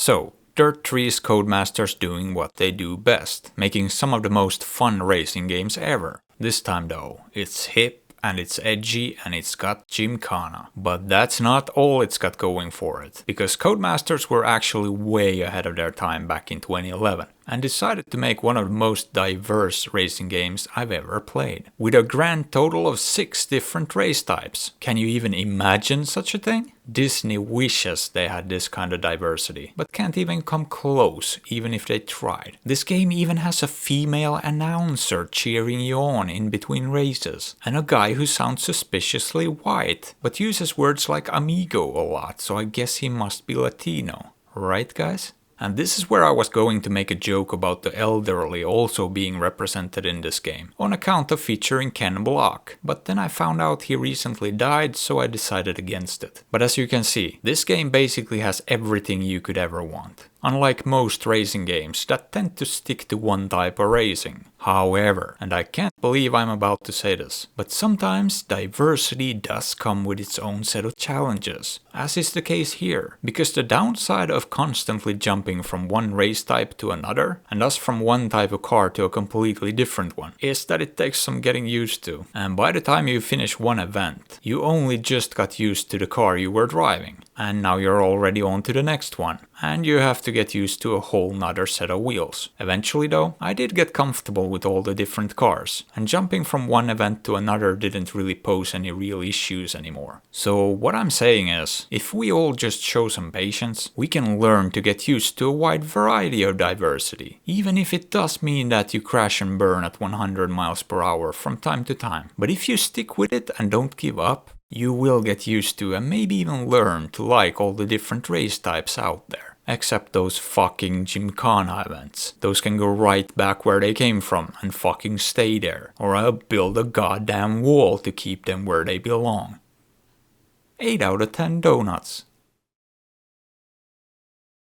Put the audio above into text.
So, Dirt 3's Codemasters doing what they do best, making some of the most fun racing games ever. This time though, it's hip, and it's edgy, and it's got Gymkhana. But that's not all it's got going for it, because Codemasters were actually way ahead of their time back in 2011, and decided to make one of the most diverse racing games I've ever played, with a grand total of 6 different race types. Can you even imagine such a thing? Disney wishes they had this kind of diversity, but can't even come close, even if they tried. This game even has a female announcer cheering you on in between races, and a guy who sounds suspiciously white, but uses words like amigo a lot, so I guess he must be Latino. Right, guys? And this is where I was going to make a joke about the elderly also being represented in this game, on account of featuring Ken Block, but then I found out he recently died, so I decided against it. But as you can see, this game basically has everything you could ever want. Unlike most racing games that tend to stick to one type of racing. However, and I can't believe I'm about to say this, but sometimes diversity does come with its own set of challenges, as is the case here, because the downside of constantly jumping from one race type to another, and thus from one type of car to a completely different one, is that it takes some getting used to, and by the time you finish one event, you only just got used to the car you were driving. And now you're already on to the next one, and you have to get used to a whole nother set of wheels. Eventually though, I did get comfortable with all the different cars, and jumping from one event to another didn't really pose any real issues anymore. So what I'm saying is, if we all just show some patience, we can learn to get used to a wide variety of diversity, even if it does mean that you crash and burn at 100 miles per hour from time to time. But if you stick with it and don't give up, you will get used to and maybe even learn to like all the different race types out there. Except those fucking Gymkhana events. Those can go right back where they came from and fucking stay there. Or I'll build a goddamn wall to keep them where they belong. 8 out of 10 donuts.